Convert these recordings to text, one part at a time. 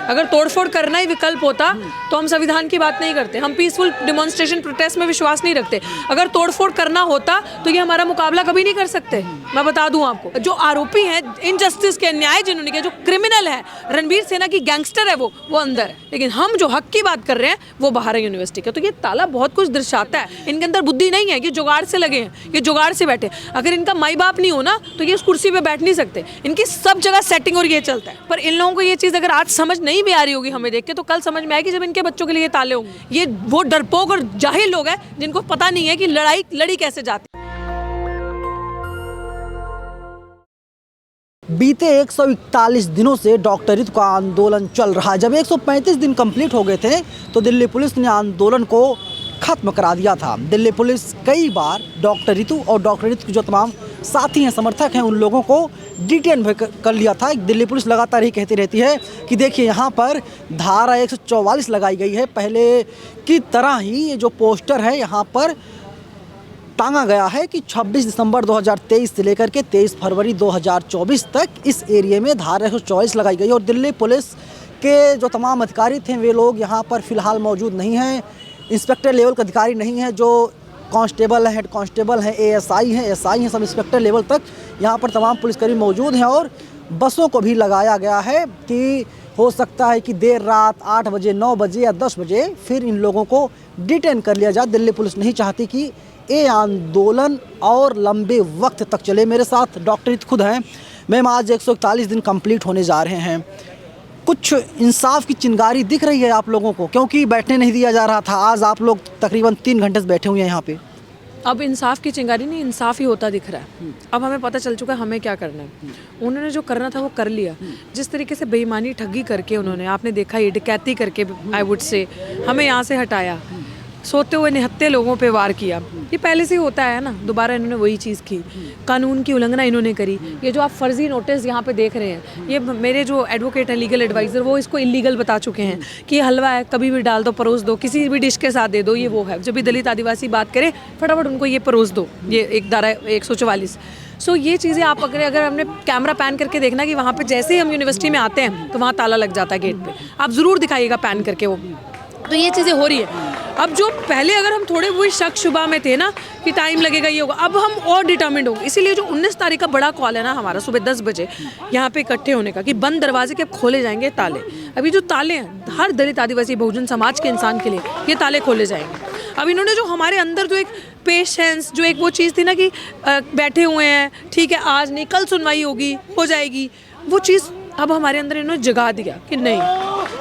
अगर तोड़फोड़ करना ही विकल्प होता तो हम संविधान की बात नहीं करते, हम पीसफुल डिमॉन्स्ट्रेशन प्रोटेस्ट में विश्वास नहीं रखते। अगर तोड़फोड़ करना होता तो ये हमारा मुकाबला कभी नहीं कर सकते। मैं बता दूं आपको, जो आरोपी हैं इनजस्टिस के, अन्याय जिन्होंने किया, जो क्रिमिनल है, रणवीर सेना की गैंगस्टर है, वो अंदर है, लेकिन हम जो हक की बात कर रहे हैं वो बाहर है यूनिवर्सिटी के। तो ये ताला बहुत कुछ दर्शाता है, इनके अंदर बुद्धि नहीं है, ये जुगाड़ से लगे हैं, ये जुगाड़ से बैठे। अगर इनका माई बाप नहीं हो ना तो ये इस कुर्सी पे बैठ नहीं सकते। इनकी सब जगह सेटिंग और ये चलता है। पर इन लोगों को ये चीज़ अगर आज समझ नहीं भी आ रही होगी हमें देख के, तो कल समझ में आएगी जब इनके बच्चों के लिए ताले होंगे। ये वो डरपोक और जाहिल लोग हैं जिनको पता नहीं है कि लड़ाई लड़ी कैसे जाती। बीते 141 दिनों से डॉक्टर का आंदोलन चल रहा है। जब 135 दिन कंप्लीट हो गए थे तो दिल्ली पुलिस ने आंदोलन को खत्म करा दिया था। दिल्ली पुलिस कई बार डॉक्टर रितु और डॉक्टर रितु के जो तमाम साथी हैं, समर्थक हैं, उन लोगों को डिटेन कर लिया था। दिल्ली पुलिस लगातार ही कहती रहती है कि देखिए यहाँ पर धारा 144 लगाई गई है। पहले की तरह ही ये जो पोस्टर है यहाँ पर टांगा गया है कि 26 दिसंबर 2023 से लेकर के 23 फरवरी 2024 तक इस एरिया में धारा 144 लगाई गई। और दिल्ली पुलिस के जो तमाम अधिकारी थे वे लोग यहाँ पर फ़िलहाल मौजूद नहीं हैं। इंस्पेक्टर लेवल के अधिकारी नहीं हैं, जो कांस्टेबल हैं, हेड कांस्टेबल हैं, एएसआई हैं, एसआई हैं, सब इंस्पेक्टर लेवल तक यहाँ पर तमाम पुलिसकर्मी मौजूद हैं। और बसों को भी लगाया गया है कि हो सकता है कि देर रात 8 बजे, 9 बजे या 10 बजे फिर इन लोगों को डिटेन कर लिया जाए। दिल्ली पुलिस नहीं चाहती कि ये आंदोलन और लंबे वक्त तक चले। मेरे साथ डॉक्टर रितु खुद हैं। मैम, आज 141 दिन कंप्लीट होने जा रहे हैं, कुछ इंसाफ की चिंगारी दिख रही है आप लोगों को? क्योंकि बैठने नहीं दिया जा रहा था, आज आप लोग तकरीबन 3 घंटे से बैठे हुए हैं यहाँ पे। अब इंसाफ की चिंगारी नहीं, इंसाफ ही होता दिख रहा है। अब हमें पता चल चुका है हमें क्या करना है। उन्होंने जो करना था वो कर लिया। जिस तरीके से बेईमानी ठगी करके उन्होंने, आपने देखा ये डकैती करके, आई वुड से हमें यहाँ से हटाया, सोते हुए निहत्ते लोगों पे वार किया, ये पहले से ही होता है ना। दोबारा इन्होंने वही चीज़ की, कानून की उल्लंघना इन्होंने करी। ये जो आप फर्जी नोटिस यहाँ पे देख रहे हैं, ये मेरे जो एडवोकेट हैं, लीगल एडवाइज़र, वो इसको इलीगल बता चुके हैं कि ये हलवा है, कभी भी डाल दो, परोस दो, किसी भी डिश के साथ दे दो, ये वो है। जब भी दलित आदिवासी बात करें फटाफट उनको ये परोस दो, ये एक धारा 144। सो ये चीज़ें आप अगर हमने कैमरा पैन करके देखना कि वहाँ पे जैसे ही हम यूनिवर्सिटी में आते हैं तो वहाँ ताला लग जाता है गेट पे, आप ज़रूर दिखाइएगा पैन करके वो। तो ये चीज़ें हो रही है। अब जो पहले अगर हम थोड़े वही शक शुबा में थे ना कि टाइम लगेगा, ये होगा, अब हम और डिटर्मिंड होंगे। इसीलिए जो 19 तारीख का बड़ा कॉल है ना हमारा, सुबह 10 बजे यहाँ पे इकट्ठे होने का, कि बंद दरवाजे के अब खोले जाएंगे ताले। अभी जो ताले हैं हर दलित आदिवासी बहुजन समाज के इंसान के लिए ये ताले खोले जाएंगे। अब इन्होंने जो हमारे अंदर जो एक पेशेंस, जो एक वो चीज़ थी ना कि बैठे हुए हैं, ठीक है आज नहीं कल सुनवाई होगी, हो जाएगी, वो चीज़ अब हमारे अंदर इन्होंने जगा दिया कि नहीं,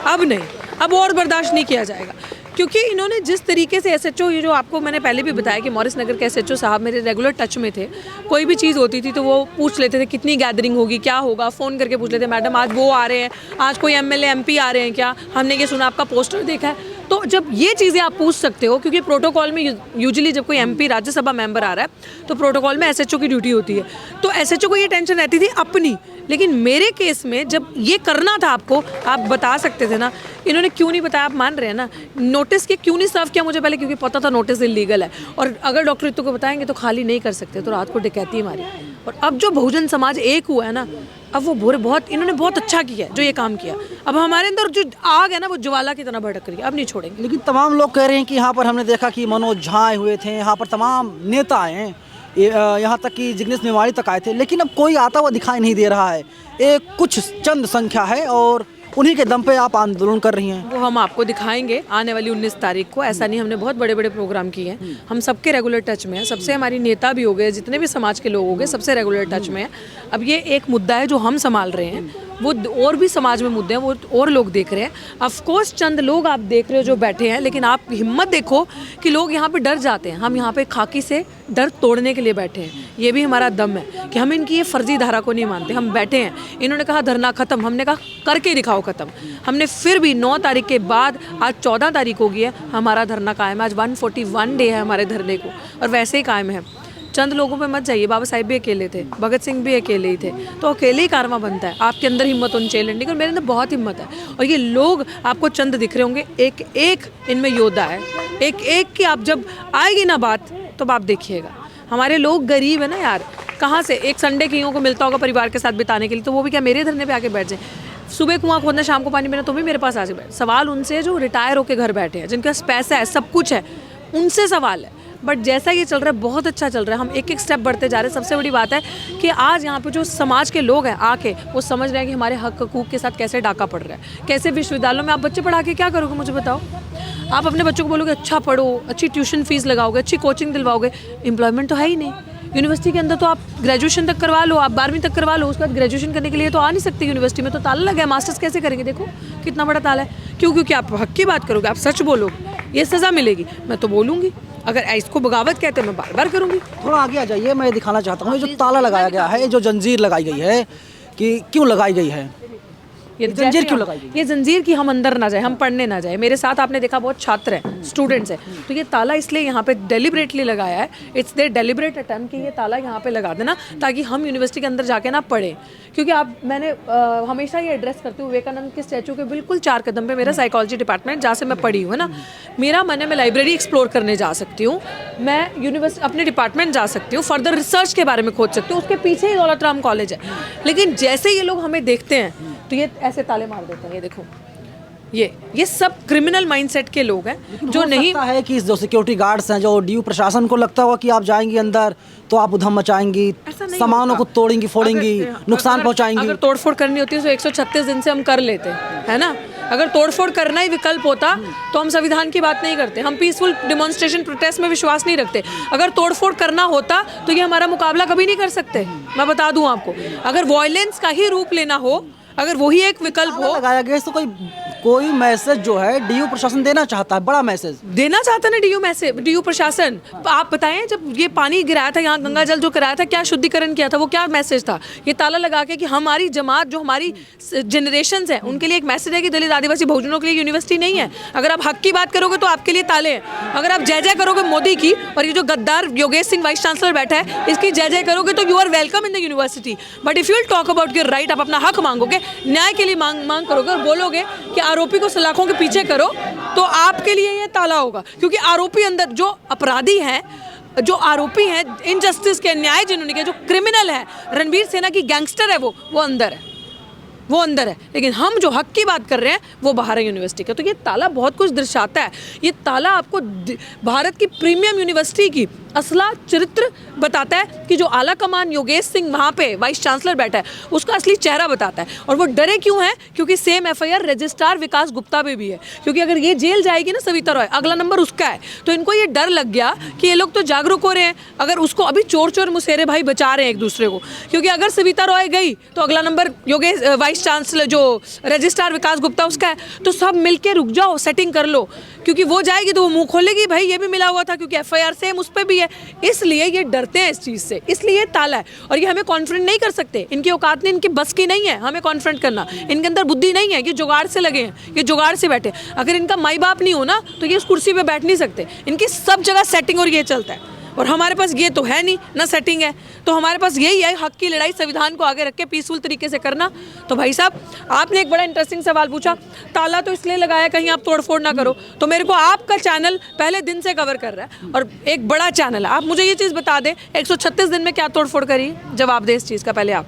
अब नहीं, अब और बर्दाश्त नहीं किया जाएगा। क्योंकि इन्होंने जिस तरीके से एसएचओ, ये जो आपको मैंने पहले भी बताया कि मॉरिस नगर के एसएचओ साहब मेरे रेगुलर टच में थे, कोई भी चीज़ होती थी तो वो पूछ लेते थे कितनी गैदरिंग होगी, क्या होगा, फ़ोन करके पूछ लेते, मैडम आज वो आ रहे हैं, आज कोई एमएलए एमपी आ रहे हैं क्या, हमने ये सुना आपका पोस्टर देखा है। तो जब ये चीज़ें आप पूछ सकते हो, क्योंकि प्रोटोकॉल में यूजुअली जब कोई एमपी राज्यसभा मेंबर आ रहा है तो प्रोटोकॉल में एसएचओ की ड्यूटी होती है, तो एसएचओ को ये टेंशन रहती थी अपनी। लेकिन मेरे केस में जब ये करना था आपको, आप बता सकते थे ना, इन्होंने क्यों नहीं बताया? आप मान रहे हैं ना, नोटिस के क्यों नहीं सर्व किया मुझे पहले? क्योंकि पता था नोटिस इलीगल है, और अगर डॉक्टर रितु को बताएंगे तो खाली नहीं कर सकते, तो रात को डकैती मारी। और अब जो बहुजन समाज एक हुआ है ना, अब वो बहुत इन्होंने बहुत अच्छा किया है जो ये काम किया। अब हमारे अंदर जो आग है ना वो ज्वाला की तरह भड़क रही है, अब नहीं छोड़ेंगे। लेकिन तमाम लोग कह रहे हैं कि यहाँ पर हमने देखा कि मनोज झा आए हुए थे, यहाँ पर तमाम नेता आए हैं, यहाँ तक कि जिग्नेश मेवाड़ी तक आए थे, लेकिन अब कोई आता हुआ दिखाई नहीं दे रहा है। एक कुछ चंद संख्या है और उन्हीं के दम पे आप आंदोलन कर रही हैं। वो हम आपको दिखाएंगे आने वाली 19 तारीख को। ऐसा नहीं, हमने बहुत बड़े बड़े प्रोग्राम किए हैं, हम सबके रेगुलर टच में हैं, सबसे हमारी नेता भी हो गए, जितने भी समाज के लोग हो गए, सबसे रेगुलर टच में है। अब ये एक मुद्दा है जो हम संभाल रहे हैं, वो और भी समाज में मुद्दे हैं, वो और लोग देख रहे हैं। ऑफकोर्स चंद लोग आप देख रहे हो जो बैठे हैं, लेकिन आप हिम्मत देखो कि लोग यहाँ पे डर जाते हैं। हम यहाँ पे खाकी से डर तोड़ने के लिए बैठे हैं, ये भी हमारा दम है कि हम इनकी ये फर्जी धारा को नहीं मानते। हम बैठे हैं, इन्होंने कहा धरना खत्म, हमने कहा करके दिखाओ खत्म। हमने फिर भी 9 तारीख के बाद आज 14 तारीख हो गई है, हमारा धरना कायम है। आज 141 डे है हमारे धरने को, और वैसे ही कायम है। चंद लोगों पे मत जाइए, बाबा साहिब भी अकेले थे, भगत सिंह भी अकेले ही थे, तो अकेले ही कारवां बनता है। आपके अंदर हिम्मत होनी चाहिए लड़ने की, और मेरे अंदर बहुत हिम्मत है। और ये लोग आपको चंद दिख रहे होंगे, एक एक इनमें योद्धा है, एक एक की आप जब आएगी ना बात तो आप देखिएगा। हमारे लोग गरीब है ना यार, कहाँ से एक संडे कियों को मिलता होगा परिवार के साथ बिताने के लिए, तो वो भी क्या मेरे धरने पे आके बैठ जाए? सुबह कुआं खोदना, शाम को पानी पीना, तो भी मेरे पास आ जाए। सवाल उनसे जो रिटायर होकर घर बैठे हैं, जिनके पास पैसा है, सब कुछ है, उनसे सवाल है। बट जैसा ये चल रहा है, बहुत अच्छा चल रहा है, हम एक एक स्टेप बढ़ते जा रहे हैं। सबसे बड़ी बात है कि आज यहाँ पे जो समाज के लोग हैं आके वो समझ रहे हैं कि हमारे हक हकूक़ के साथ कैसे डाका पड़ रहा है। कैसे विश्वविद्यालयों में आप बच्चे पढ़ा के क्या करोगे, मुझे बताओ। आप अपने बच्चों को बोलोगे अच्छा पढ़ो, अच्छी ट्यूशन फीस लगाओगे, अच्छी कोचिंग दिलवाओगे, एम्प्लॉयमेंट तो है ही नहीं। यूनिवर्सिटी के अंदर तो आप ग्रेजुएशन तक करवा लो, आप 12वीं तक करवा लो, उसके बाद ग्रेजुएशन करने के लिए तो आ नहीं सकते। यूनिवर्सिटी में तो ताला लगा है, मास्टर्स कैसे करेंगे? देखो कितना बड़ा ताला है। क्यों? क्योंकि आप हक की बात करोगे, आप सच बोलोगे, ये सज़ा मिलेगी। मैं तो बोलूँगी, अगर इसको बगावत कहते हैं मैं बार बार करूँगी। थोड़ा आगे आ जाइए, मैं दिखाना चाहता हूँ ये जो ताला लगाया गया है, ये जो जंजीर लगाई गई है, कि क्यों लगाई गई है? ये जंजीर क्यों लगाई गई? ये जंजीर की हम अंदर ना जाए, हम पढ़ने ना जाए। मेरे साथ आपने देखा बहुत छात्र हैं, स्टूडेंट्स हैं, तो ये ताला इसलिए यहाँ पे डेलिबरेटली लगाया है। इट्स देयर डेलिबरेट अटेम्प्ट कि ये ताला यहाँ पे लगा देना ताकि हम यूनिवर्सिटी के अंदर जाके ना पढ़ें। क्योंकि मैंने हमेशा ये एड्रेस करती हूँ, विवेकानंद के स्टैचू के बिल्कुल 4 कदम पे मेरा साइकोलॉजी डिपार्टमेंट, जहाँ से मैं पढ़ी हूँ, है ना। मेरा मन है मैं लाइब्रेरी एक्सप्लोर करने जा सकती हूँ, मैं यूनिवर्सिटी अपने डिपार्टमेंट जा सकती हूँ, फर्दर रिसर्च के बारे में खोज सकती हूँ। उसके पीछे ही दौलत राम कॉलेज है। लेकिन जैसे ये लोग हमें देखते हैं तो ये ऐसे ताले मार देते हैं। ये देखो, ये सब क्रिमिनल माइंडसेट के लोग हैं जो नहीं है कि जो सिक्योरिटी गार्ड्स हैं, जो डीयू प्रशासन को लगता होगा कि आप जाएंगी अंदर तो आप उधम मचाएंगी, सामानों को तोड़ेंगी, फोड़ेंगी, नुकसान पहुंचाएंगी। अगर तोड़फोड़ करनी होती है तो 136 दिन से हम कर लेते हैं, है ना। अगर तोड़फोड़ करना ही विकल्प होता तो हम संविधान की बात नहीं करते। हम पीसफुल डिमॉन्स्ट्रेशन प्रोटेस्ट में विश्वास नहीं रखते। अगर तोड़फोड़ करना होता तो ये हमारा मुकाबला कभी नहीं कर सकते। मैं बता दूं आपको, अगर वॉयलेंस का ही रूप लेना हो, अगर वही एक विकल्प हो, लगाया गया तो कोई मैसेज जो है डीयू प्रशासन देना चाहता है, बड़ा मैसेज देना चाहता ना डीयू प्रशासन। आप बताएं, जब ये पानी गिराया था यहाँ, गंगा जल जो कराया था, क्या शुद्धिकरण किया था, वो क्या मैसेज था? ये ताला लगा के कि हमारी जमात, जो हमारी जनरेशंस हैं, उनके लिए एक मैसेज है कि दलित आदिवासी बहुजनों के लिए यूनिवर्सिटी नहीं है। अगर आप हक की बात करोगे तो आपके लिए ताले हैं। अगर आप जय जय करोगे मोदी की, और ये जो गद्दार योगेश सिंह वाइस चांसलर बैठा है, इसकी जय जय करोगे तो you are welcome in the university. But if you will talk about your right, आप अपना हक मांगोगे, न्याय के लिए मांग करोगे और बोलोगे कि आरोपी को सलाखों के पीछे करो, तो आपके लिए ये ताला होगा। क्योंकि आरोपी अंदर जो अपराधी हैं, जो आरोपी हैं इनजस्टिस के, न्याय जिन्होंने किया, जो क्रिमिनल है, रणवीर सेना की गैंगस्टर है, वो अंदर है, वो अंदर है। लेकिन हम जो हक की बात कर रहे हैं वो बाहर है यूनिवर्सिटी का। तो ये ताला बहुत कुछ दर्शाता है। ये ताला आपको भारत की प्रीमियम यूनिवर्सिटी की असला चरित्र बताता है कि जो आला कमान योगेश सिंह वहाँ पे वाइस चांसलर बैठा है, उसका असली चेहरा बताता है। और वो डरे क्यों हैं? क्योंकि सेम एफआईआर रजिस्ट्रार विकास गुप्ता पे भी है। क्योंकि अगर ये जेल जाएगी ना सविता रॉय, अगला नंबर उसका है। तो इनको ये डर लग गया कि ये लोग तो जागरूक हो रहे हैं, अगर उसको अभी चोर मुसेरे भाई बचा रहे हैं एक दूसरे को। क्योंकि अगर सविता रॉय गई तो अगला नंबर योगेश वाइस चांसलर जो रजिस्ट्रार विकास गुप्ता उसका है। तो सब मिलके रुक जाओ, सेटिंग कर लो, क्योंकि वो जाएगी तो वो मुंह खोलेगी, भाई ये भी मिला हुआ था, क्योंकि एफआईआर सेम उस पर भी है। इसलिए ये डरते हैं इस चीज़ से, इसलिए ये ताला है। और ये हमें कॉन्फ्रेंट नहीं कर सकते, इनकी औकात नहीं, इनकी बस की नहीं है हमें कॉन्फ्रेंट करना। इनके अंदर बुद्धि नहीं है, ये जुगाड़ से लगे हैं, ये जुगाड़ से बैठे। अगर इनका माई बाप नहीं हो ना तो ये इस कुर्सी पे बैठ नहीं सकते। इनकी सब जगह सेटिंग और ये चलता है, और हमारे पास ये तो है नहीं, ना सेटिंग है। तो हमारे पास यही है, हक की लड़ाई संविधान को आगे रख के पीसफुल तरीके से करना। तो भाई साहब, आपने एक बड़ा इंटरेस्टिंग सवाल पूछा, ताला तो इसलिए लगाया कहीं आप तोड़फोड़ ना करो। तो मेरे को आपका चैनल पहले दिन से कवर कर रहा है, और एक बड़ा चैनल है। आप मुझे ये चीज़ बता दें, 136 दिन में क्या तोड़फोड़ करी? जवाब दे इस चीज़ का पहले आप।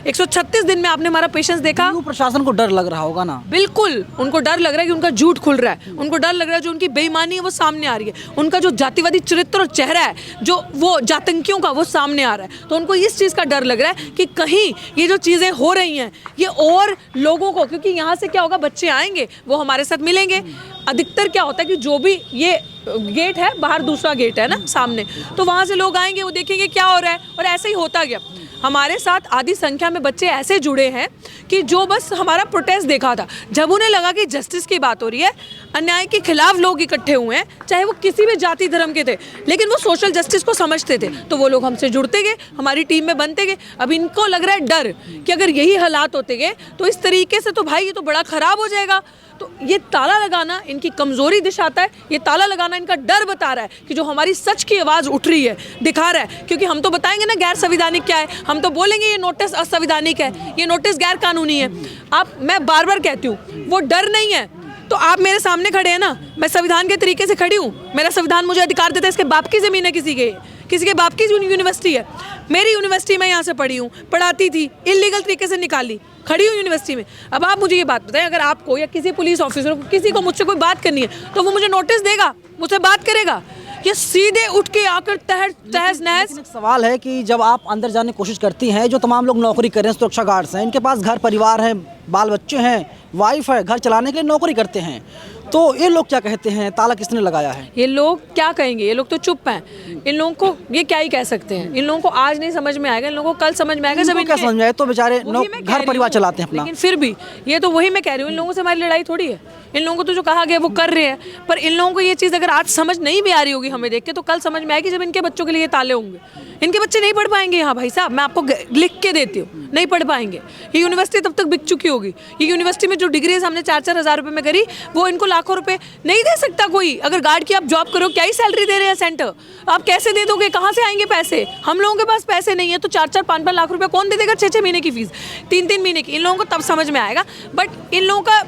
136 दिन में आपने हमारा पेशेंस देखा? प्रशासन को डर लग रहा होगा ना? बिल्कुल, उनको डर लग रहा है कि उनका झूठ खुल रहा है, उनको डर लग रहा है जो उनकी बेईमानी है वो सामने आ रही है, उनका जो जातिवादी चरित्र और चेहरा है, जो वो जातंकियों का, वो सामने आ रहा है। तो उनको इस चीज़ का डर लग रहा है कि कहीं ये जो चीज़ें हो रही हैं ये और लोगों को, क्योंकि यहाँ से क्या होगा, बच्चे आएंगे, वो हमारे साथ मिलेंगे। अधिकतर क्या होता है कि जो भी ये गेट है, बाहर दूसरा गेट है ना सामने, तो वहाँ से लोग आएंगे, वो देखेंगे क्या हो रहा है, और ऐसे ही होता गया। हमारे साथ आधी संख्या में बच्चे ऐसे जुड़े हैं कि जो बस हमारा प्रोटेस्ट देखा था, जब उन्हें लगा कि जस्टिस की बात हो रही है, अन्याय के खिलाफ लोग इकट्ठे हुए हैं, चाहे वो किसी भी जाति धर्म के थे, लेकिन वो सोशल जस्टिस को समझते थे, तो वो लोग हमसे जुड़ते गए, हमारी टीम में बनते गए। अब इनको लग रहा है डर कि अगर यही हालात होते गए तो इस तरीके से तो भाई ये तो बड़ा ख़राब हो जाएगा। तो ये ताला लगाना इनकी कमज़ोरी दिखाता है, ये ताला लगाना इनका डर बता रहा है कि जो हमारी सच की आवाज़ उठ रही है, दिखा रहा है। क्योंकि हम तो बताएंगे ना गैर संविधानिक क्या है, हम तो बोलेंगे ये नोटिस असंविधानिक है, ये नोटिस गैर कानूनी है। मैं बार बार कहती हूँ, वो डर नहीं है। तो आप मेरे सामने खड़े हैं ना, मैं संविधान के तरीके से खड़ी हूँ, मेरा संविधान मुझे अधिकार देता है, इसके बाप की ज़मीन है किसी के, किसी के बाप की यूनिवर्सिटी है। मेरी यूनिवर्सिटी में यहाँ से पढ़ी हूँ, पढ़ाती थी, इलीगल तरीके से निकाली, खड़ी हूँ यूनिवर्सिटी में। अब आप मुझे ये बात बताएं, अगर आपको या किसी पुलिस ऑफिसर को, किसी को मुझसे कोई बात करनी है तो वो मुझे नोटिस देगा, मुझसे बात करेगा, ये सीधे उठ के आकर तहस नहस। एक सवाल है कि जब आप अंदर जाने की कोशिश करती हैं, जो तमाम लोग नौकरी कर रहे हैं, सुरक्षा गार्ड्स हैं, इनके पास घर परिवार है, बाल बच्चे हैं, वाइफ है, घर चलाने के लिए नौकरी करते हैं, तो ये लोग क्या कहते हैं, ताला किसने लगाया है? ये लोग क्या कहेंगे, ये लोग तो चुप हैं। इन लोगों को ये क्या ही कह सकते हैं, इन लोगों को आज नहीं समझ में आएगा, इन लोगों को कल समझ में आएगा जब क्या समझ में आए, तो बेचारे घर परिवार चलाते हैं अपना। लेकिन फिर भी ये तो वही मैं कह रही हूँ, इन लोगों से हमारी लड़ाई थोड़ी है। इन लोगों को तो जो कहा गया वो कर रहे हैं, पर इन लोगों को ये चीज़ अगर आज समझ नहीं भी आ रही होगी हमें देख के, तो कल समझ में आएगी जब इनके बच्चों के लिए ताले होंगे। इनके बच्चे नहीं पढ़ पाएंगे यहाँ, भाई साहब मैं आपको लिख के देती हूँ, नहीं पढ़ पाएंगे। ये यूनिवर्सिटी तब तक बिक चुकी होगी। ये यूनिवर्सिटी में जो डिग्रीज हमने 4-4 हज़ार रुपये में करी, वो इनको लाखों रुपए नहीं दे सकता कोई। अगर गार्ड की आप जॉब करो, क्या ही सैलरी दे रहे हैं सेंटर, आप कैसे दे दोगे, कहाँ से आएंगे पैसे? हम लोगों के पास पैसे नहीं है, तो 4-4, 5-5 लाख रुपए कौन दे देगा 6-6 महीने की फीस, 3-3 महीने की? इन लोगों को तब समझ में आएगा। बट इन लोगों का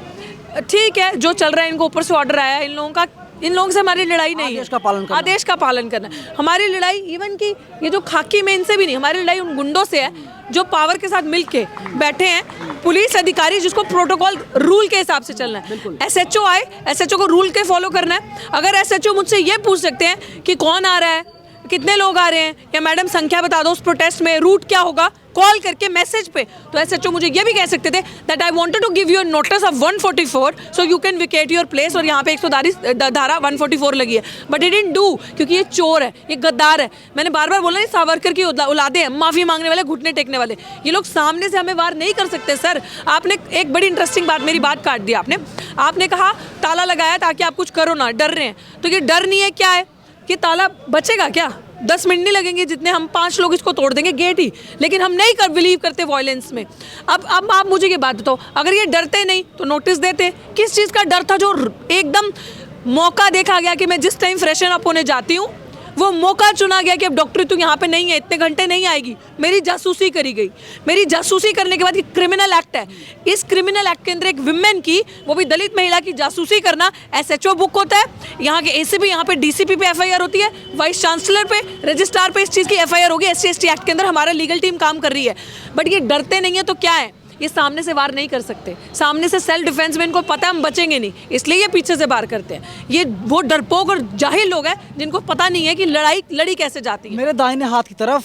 ठीक है, जो चल रहा है, इनको ऊपर से ऑर्डर आया है, इन लोगों से हमारी लड़ाई नहीं है। आदेश का पालन करना हमारी लड़ाई। इवन कि ये जो खाकी में, इनसे भी नहीं, हमारी लड़ाई उन गुंडों से है जो पावर के साथ मिलके बैठे हैं, पुलिस अधिकारी जिसको प्रोटोकॉल रूल के हिसाब से चलना है। एसएचओ आए, एसएचओ को रूल के फॉलो करना है। अगर एसएचओ मुझसे ये पूछ सकते हैं कि कौन आ रहा है, कितने लोग आ रहे हैं, या मैडम संख्या बता दो उस प्रोटेस्ट में, रूट क्या होगा, कॉल करके मैसेज पे, तो एसएचओ मुझे ये भी कह सकते थे that I wanted to give you a notice of 144 so you can vacate your place, और यहाँ पे 100 धारा 144 लगी है। बट इट डिडंट डू, क्योंकि ये चोर है, ये गद्दार है। मैंने बार बार बोला नहीं, सावरकर की औलादे हैं, माफी मांगने वाले, घुटने टेकने वाले। ये लोग सामने से हमें वार नहीं कर सकते। सर आपने एक बड़ी इंटरेस्टिंग बात, मेरी बात काट दी आपने कहा ताला लगाया ताकि आप कुछ करो ना, डर रहे हैं। तो ये डर नहीं है, क्या है कि ताला बचेगा क्या? 10 मिनट नहीं लगेंगे, जितने हम 5 लोग इसको तोड़ देंगे गेट ही। लेकिन हम नहीं बिलीव करते वॉयलेंस में। अब आप मुझे ये बात बताओ, अगर ये डरते नहीं तो नोटिस देते। किस चीज़ का डर था? जो एकदम मौका देखा गया कि मैं जिस टाइम फ्रेशन अप होने जाती हूँ, वो मौका चुना गया कि अब डॉक्टर तू यहाँ पे नहीं है, इतने घंटे नहीं आएगी। मेरी जासूसी करी गई। मेरी जासूसी करने के बाद ये क्रिमिनल एक्ट है। इस क्रिमिनल एक्ट के अंदर एक विमेन की, वो भी दलित महिला की जासूसी करना एसएचओ बुक होता है। यहाँ के एसीपी, यहाँ पे डीसीपी पे एफआईआर होती है, वाइस चांसलर पे, रजिस्ट्रार पे इस चीज़ की एफआईआर होगी। SC/ST एक्ट के अंदर हमारा लीगल टीम काम कर रही है। बट ये डरते नहीं है तो क्या है, ये सामने से वार नहीं कर सकते। सामने से सेल्फ डिफेंस में इनको पता है हम बचेंगे नहीं, इसलिए ये पीछे से वार करते हैं। ये वो डरपोक और जाहिल लोग हैं जिनको पता नहीं है कि लड़ाई लड़ी कैसे जाती है। मेरे दाहिने हाथ की तरफ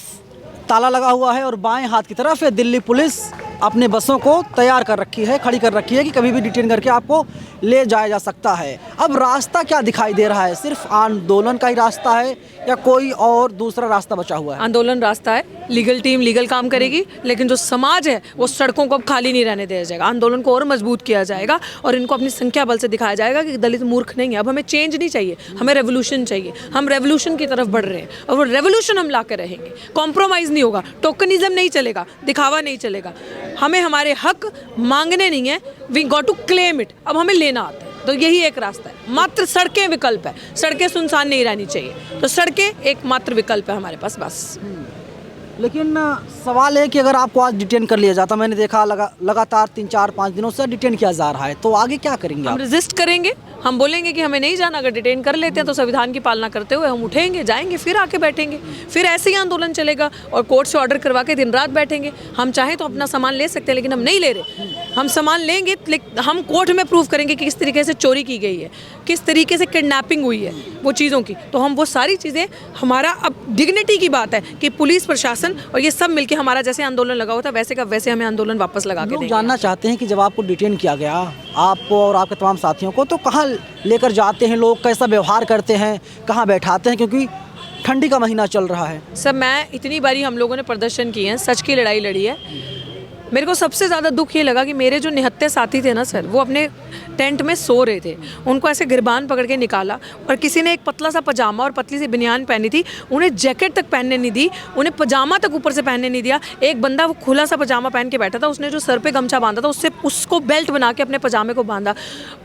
ताला लगा हुआ है और बाएं हाथ की तरफ दिल्ली पुलिस अपने बसों को तैयार कर रखी है, खड़ी कर रखी है कि कभी भी डिटेन करके आपको ले जाया जा सकता है। अब रास्ता क्या दिखाई दे रहा है? सिर्फ आंदोलन का ही रास्ता है या कोई और दूसरा रास्ता बचा हुआ है? आंदोलन रास्ता है, लीगल टीम लीगल काम करेगी, लेकिन जो समाज है वो सड़कों को अब खाली नहीं रहने दिया जाएगा। आंदोलन को और मजबूत किया जाएगा और इनको अपनी संख्या बल से दिखाया जाएगा कि दलित मूर्ख नहीं है। अब हमें चेंज नहीं चाहिए, हमें रेवोल्यूशन चाहिए। हम रेवोल्यूशन की तरफ बढ़ रहे हैं और वो रेवोल्यूशन हम ला कर रहेंगे। कॉम्प्रोमाइज़ नहीं होगा, टोकनिज्म नहीं चलेगा, दिखावा नहीं चलेगा। हमें हमारे हक मांगने नहीं है, we got to claim it. अब हमें लेना आता है, तो यही एक रास्ता है। मात्र सड़कें विकल्प है, सड़कें सुनसान नहीं रहनी चाहिए, तो सड़कें एक मात्र विकल्प है हमारे पास, बस। लेकिन सवाल है कि अगर आपको आज डिटेन कर लिया जाता, मैंने देखा लगातार 3-4-5 दिनों से डिटेन किया जा रहा है, तो आगे क्या करेंगे? हम रेजिस्ट करेंगे, हम बोलेंगे कि हमें नहीं जाना। अगर डिटेन कर लेते हैं तो संविधान की पालना करते हुए हम उठेंगे, जाएंगे, फिर आके बैठेंगे, फिर ऐसे ही आंदोलन चलेगा और कोर्ट से ऑर्डर करवा के दिन रात बैठेंगे। हम चाहें तो अपना सामान ले सकते हैं, लेकिन हम नहीं ले रहे। हम सामान लेंगे, हम कोर्ट में प्रूव करेंगे कि किस तरीके से चोरी की गई है, किस तरीके से किडनैपिंग हुई है वो चीज़ों की। तो हम वो सारी चीज़ें, हमारा अब डिग्निटी की बात है कि पुलिस प्रशासन और ये सब मिलके हमारा जैसे आंदोलन लगा होता है वैसे का वैसे हमें आंदोलन वापस लगा के देंगे। जानना चाहते हैं कि जब आपको डिटेन किया गया, आपको और आपके तमाम साथियों को, तो कहाँ लेकर जाते हैं लोग, कैसा व्यवहार करते हैं, कहाँ बैठाते हैं, क्योंकि ठंडी का महीना चल रहा है? सर मैं इतनी बारी हम लोगों ने प्रदर्शन किए हैं, सच की लड़ाई लड़ी है। मेरे को सबसे ज़्यादा दुख ये लगा कि मेरे जो निहत्थे साथी थे ना सर, वो अपने टेंट में सो रहे थे। उनको ऐसे गिरबान पकड़ के निकाला और किसी ने एक पतला सा पजामा और पतली सी बनियान पहनी थी, उन्हें जैकेट तक पहनने नहीं दी, उन्हें पजामा तक ऊपर से पहनने नहीं दिया। एक बंदा वो खुला सा पजामा पहन के बैठा था, उसने जो सर पे गमछा बांधा था उससे उसको बेल्ट बना के अपने पजामे को बांधा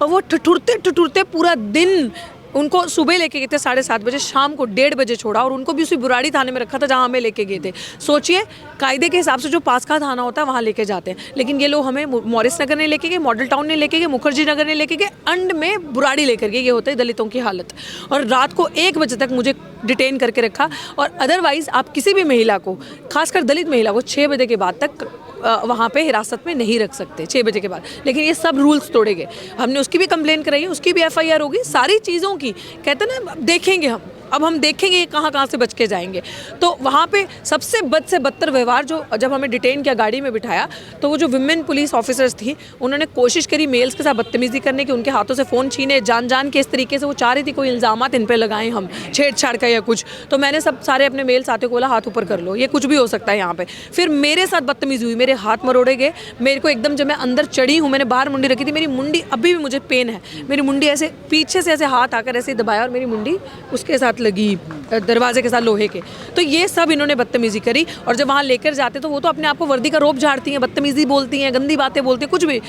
और वो ठुठुरते ठुठुरते पूरा दिन उनको सुबह लेके गए थे 7:30 बजे, शाम को 1:30 बजे छोड़ा और उनको भी उसी बुराड़ी थाने में रखा था जहाँ हमें लेके गए थे। सोचिए, कायदे के हिसाब से जो पासका थाना होता है वहाँ लेके जाते हैं, लेकिन ये लोग हमें मॉरिस नगर नहीं लेके गए, मॉडल टाउन नहीं लेके गए, मुखर्जी नगर नहीं लेके गए, अंड में बुराड़ी लेकर गए। ये होता है दलितों की हालत। और रात को 1 बजे तक मुझे डिटेन करके रखा। और अदरवाइज़ आप किसी भी महिला को, खासकर दलित महिला को, 6 बजे के बाद तक वहाँ पे हिरासत में नहीं रख सकते, 6 बजे के बाद। लेकिन ये सब रूल्स तोड़े गए। हमने उसकी भी कंप्लेन कराई है, उसकी भी FIR होगी, सारी चीज़ों की। कहते ना, देखेंगे हम, अब हम देखेंगे कहाँ से बच के जाएंगे। तो वहाँ पे सबसे बद से बदतर व्यवहार, जो जब हमें डिटेन किया, गाड़ी में बिठाया, तो वो जो विमेन पुलिस ऑफिसर्स थी, उन्होंने कोशिश करी मेल्स के साथ बदतमीजी करने की, उनके हाथों से फ़ोन छीने, जान के इस तरीके से वो चाह रही थी कोई इल्ज़ामात इन पर लगाएं हम, छेड़छाड़ का या कुछ। तो मैंने सारे अपने मेल साथियों को बोला हाथ ऊपर कर लो, ये कुछ भी हो सकता है यहाँ पे। फिर मेरे साथ बदतमीजी हुई, मेरे हाथ मरोड़े गए। मेरे को एकदम, जब मैं अंदर चढ़ी हूँ, मैंने बाहर मुंडी रखी थी, मेरी मुंडी अभी भी मुझे पेन है, मेरी मुंडी ऐसे पीछे से ऐसे हाथ आकर ऐसे दबाया और मेरी मुंडी उसके साथ लगी, दरवाजे के साथ लोहे के। तो ये सब इन्होंने बदतमीजी करी। और जब वहाँ लेकर जाते तो वो तो अपने आप को वर्दी का रोब झाड़ती हैं, बदतमीजी बोलती हैं, गंदी बातें बोलती हैं, कुछ भी,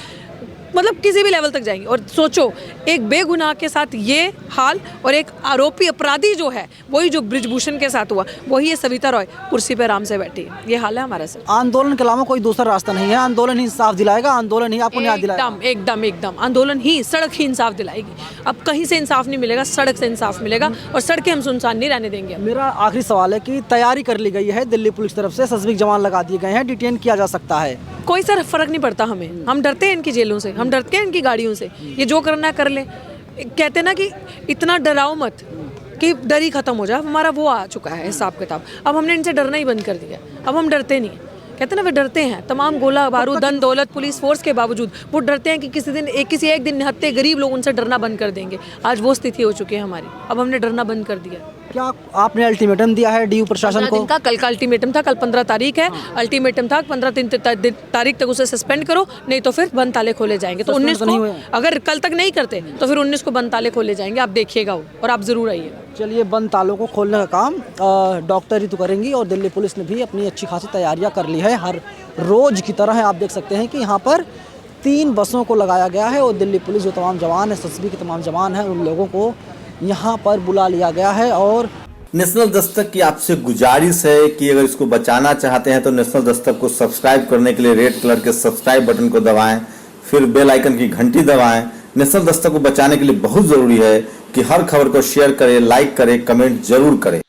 मतलब किसी भी लेवल तक जाएंगी। और सोचो, एक बेगुनाह के साथ ये हाल, और एक आरोपी अपराधी जो है, वही जो ब्रिजभूषण के साथ हुआ, वही ये सविता रॉय कुर्सी पर आराम से बैठी है। ये हाल है हमारा सर। आंदोलन के अलावा कोई दूसरा रास्ता नहीं है, आंदोलन ही इंसाफ दिलाएगा, आंदोलन ही आपको न्याय दिलाएगा। एकदम आंदोलन ही, सड़क ही इंसाफ दिलाएगी। अब कहीं से इंसाफ नहीं मिलेगा, सड़क से इंसाफ मिलेगा, और सड़कें हम सुनसान नहीं रहने देंगे। मेरा आखिरी सवाल है कि तैयारी कर ली गई है दिल्ली पुलिस तरफ से, सस्पेक्ट जवान लगा दिए गए हैं, डिटेन किया जा सकता है? कोई सर फर्क नहीं पड़ता हमें, हम डरते हैं इनकी जेलों से, हम डरते हैं इनकी गाड़ियों से। ये जो करना है कर ले। कहते हैं ना कि इतना डराओ मत कि डर ही खत्म हो जाए। हमारा वो आ चुका है हिसाब किताब। अब हमने इनसे डरना ही बंद कर दिया। अब हम डरते नहीं। कहते हैं ना, वे डरते हैं, तमाम गोला बारूद, धन दौलत, पुलिस फोर्स के बावजूद वो डरते हैं कि किसी एक दिन निहत्ते गरीब लोग उनसे डरना बंद कर देंगे। आज वो स्थिति हो चुकी है हमारी। अब हमने डरना बंद कर दिया। क्या आपने अल्टीमेटम दिया है DU प्रशासन को? कल का अल्टीमेटम था, कल 15 तारीख है। अल्टीमेटम था 15 तारीख तक उसे सस्पेंड करो, नहीं तो फिर बंद ताले खोले जाएंगे। तो 19 को, अगर कल तक नहीं करते तो फिर 19 को बंद ताले खोले जाएंगे। आप देखिएगा वो, और आप जरूर आइएगा। चलिए, बंद तालों को खोलने का काम डॉक्टर ही तो करेंगी, और दिल्ली पुलिस ने भी अपनी अच्छी खासी तैयारियां कर ली है। हर रोज की तरह है। आप देख सकते हैं कि यहाँ पर 3 बसों को लगाया गया है, और दिल्ली पुलिस जो तमाम जवान है, SSB के तमाम जवान हैं, उन लोगों को यहाँ पर बुला लिया गया है। और नेशनल दस्तक की आपसे गुजारिश है कि अगर इसको बचाना चाहते हैं तो नेशनल दस्तक को सब्सक्राइब करने के लिए रेड कलर के सब्सक्राइब बटन को दबाएं, फिर बेल आइकन की घंटी दबाएं। नेशनल दस्तक को बचाने के लिए बहुत जरूरी है कि हर खबर को शेयर करें, लाइक करें, कमेंट जरूर करें।